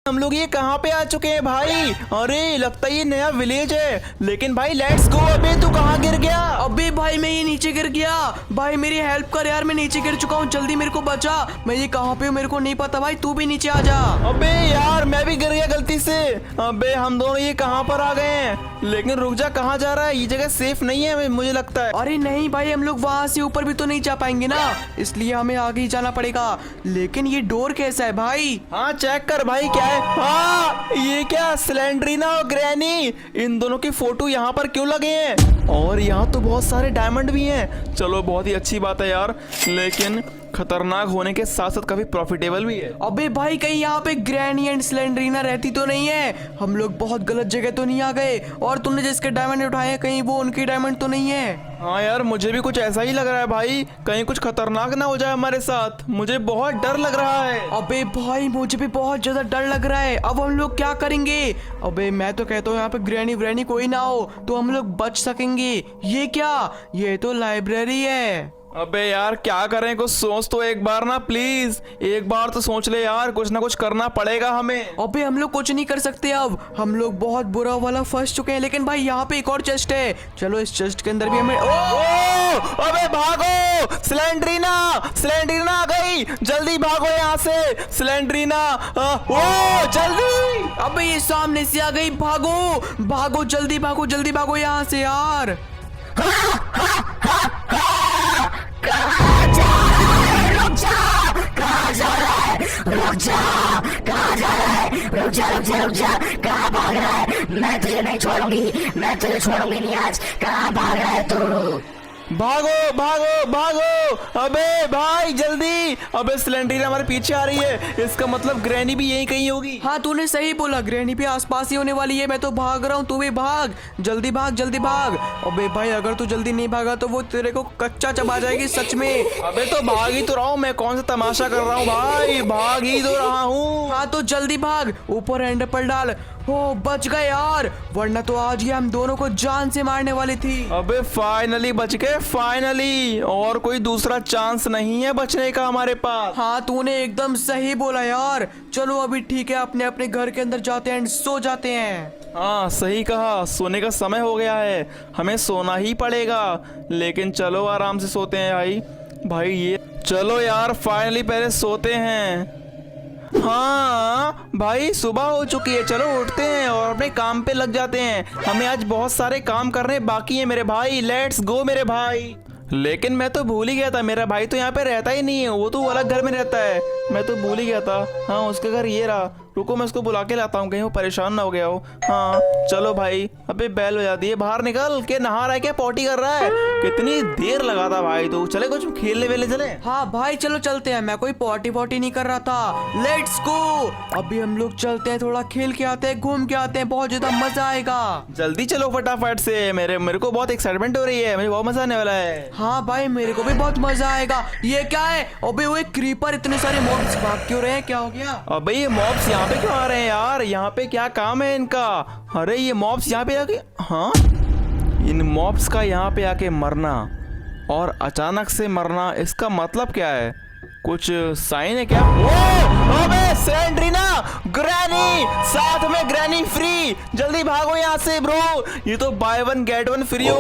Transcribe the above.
हम लोग ये कहाँ पे आ चुके हैं भाई? अरे लगता है ये नया विलेज है, लेकिन भाई लेट्स गो। अबे तू कहाँ गिर गया? अबे भाई मैं ये नीचे गिर गया। भाई मेरी हेल्प कर यार, मैं नीचे गिर चुका हूँ, जल्दी मेरे को बचा। मैं ये कहाँ पे हूँ मेरे को नहीं पता भाई, तू भी नीचे आ जा। अबे यार मैं भी गिर गया गलती से। अबे हम दोनों ये कहाँ पर आ गए हैं? लेकिन रुक जा, कहाँ जा रहा है? ये जगह सेफ नहीं है मुझे लगता है। अरे नहीं भाई, हम लोग वहाँ से ऊपर भी तो नहीं जा पाएंगे ना, इसलिए हमें आगे ही जाना पड़ेगा। लेकिन ये डोर कैसा है भाई? हाँ चेक कर भाई, क्या है? हाँ ये क्या, स्लेंड्रीना और ग्रैनी, इन दोनों की फोटो यहाँ पर क्यों लगे हैं? और यहाँ तो बहुत सारे डायमंड भी हैं। चलो बहुत ही अच्छी बात है यार, लेकिन खतरनाक होने के साथ साथ काफी प्रॉफिटेबल भी है। अबे भाई कहीं यहाँ पे ग्रैनी एंड स्लेंड्रीना रहती तो नहीं है? हम लोग बहुत गलत जगह तो नहीं आ गए? और तुमने जिसके डायमंड उठाए हैं कहीं वो उनके डायमंड तो नहीं है? हाँ यार मुझे भी कुछ ऐसा ही लग रहा है भाई, कहीं कुछ खतरनाक ना हो जाए हमारे साथ। मुझे बहुत डर लग रहा है। अबे भाई मुझे भी बहुत ज्यादा डर लग रहा है। अब हम लोग क्या करेंगे? अबे मैं तो कहता हूँ यहाँ पे ग्रैनी व्रैनी कोई ना हो तो हम लोग बच सकेंगे। ये क्या, ये तो लाइब्रेरी है। अबे यार क्या करें, कुछ सोच तो एक बार ना, प्लीज एक बार तो सोच ले यार, कुछ ना कुछ करना पड़ेगा हमें। अबे हम लोग कुछ नहीं कर सकते, अब हम लोग बहुत बुरा वाला फंस चुके हैं। लेकिन भाई यहाँ पे एक और चेस्ट है, चलो इस चेस्ट के अंदर भी हमें अबे भागो, स्लेंड्रीना स्लेंड्रीना आ गई, जल्दी भागो यहाँ से स्लेंड्रीना। ओ जल्दी। अबे ये सामने से आ गई, भागो भागो जल्दी भागो, जल्दी भागो यहाँ से यार। रुक जा, कहाँ भाग रहा है? मैं तुझे नहीं छोड़ूंगी नहीं आज। कहाँ भाग रहा है तू? भागो भागो भागो, अबे भाई जल्दी। अबे सिलेंडर हमारे पीछे आ रही है, इसका मतलब ग्रैनी भी यहीं कहीं होगी। हाँ तूने सही बोला, ग्रैनी भी आसपास ही होने वाली है। मैं तो भाग रहा हूँ, तू भी भाग, जल्दी भाग जल्दी भाग। अबे भाई अगर तू जल्दी नहीं भागा तो वो तेरे को कच्चा चबा जाएगी सच में। अबे तो भाग ही तो रहा हूँ मैं, कौन सा तमाशा कर रहा हूँ भाई, भाग ही तो रहा हूँ। हाँ तो जल्दी भाग, ऊपर एंड पर डाल। हो बच गए यार, वरना तो आज ये हम दोनों को जान से मारने वाली थी। अबे फाइनली बच गए, फाइनली। और कोई दूसरा चांस नहीं है बचने का हमारे पास। हाँ तूने एकदम सही बोला यार। चलो अभी ठीक है, अपने अपने घर के अंदर जाते हैं एंड सो जाते हैं। हाँ सही कहा, सोने का समय हो गया है, हमें सोना ही पड़ेगा। लेकिन चलो आराम से सोते हैं भाई ये चलो यार, फाइनली पहले सोते हैं। हाँ भाई सुबह हो चुकी है, चलो उठते हैं और अपने काम पे लग जाते हैं। हमें आज बहुत सारे काम करने बाकी हैं मेरे भाई, लेट्स गो मेरे भाई। लेकिन मैं तो भूल ही गया था, मेरा भाई तो यहाँ पे रहता ही नहीं है, वो तो अलग घर में रहता है। मैं तो भूल ही गया था। हाँ उसके घर ये रहा, रुको मैं उसको बुला के लाता हूँ, कहीं वो परेशान ना हो गया हो। हाँ चलो भाई, अबे बैल हो जाती है, बाहर निकल के, नहा रहा है क्या, पॉटी कर रहा है? कितनी देर लगा था भाई, तो चले कुछ खेलने वेलने चले। हाँ भाई चलो चलते हैं, मैं कोई पॉटी नहीं कर रहा था। लेट्स गो, अभी हम लोग चलते हैं, थोड़ा खेल के आते हैं, घूम के आते हैं, बहुत ज्यादा मजा आएगा। जल्दी चलो फटाफट से, मेरे को बहुत एक्साइटमेंट हो रही है, मुझे बहुत मजा आने वाला है। हाँ भाई मेरे को भी बहुत मजा आएगा। ये क्या है? अबे वो एक क्रीपर, इतने सारे मॉब्स भाग क्यों रहे हैं, क्या हो गया? अबे ये मॉब्स यहाँ पे क्यों आ रहे हैं यार, यहाँ पे क्या काम है इनका? अरे ये मॉब्स यहाँ पे आके, हाँ इन मॉब्स का यहाँ पे आके मरना और अचानक से मरना, इसका मतलब क्या है? कुछ साइन है क्या? ओ अबे सेंड्रीना, ग्रैनी, साथ में ग्रैनी फ्री, जल्दी भागो यहाँ से ब्रो, ये तो by one get one free हो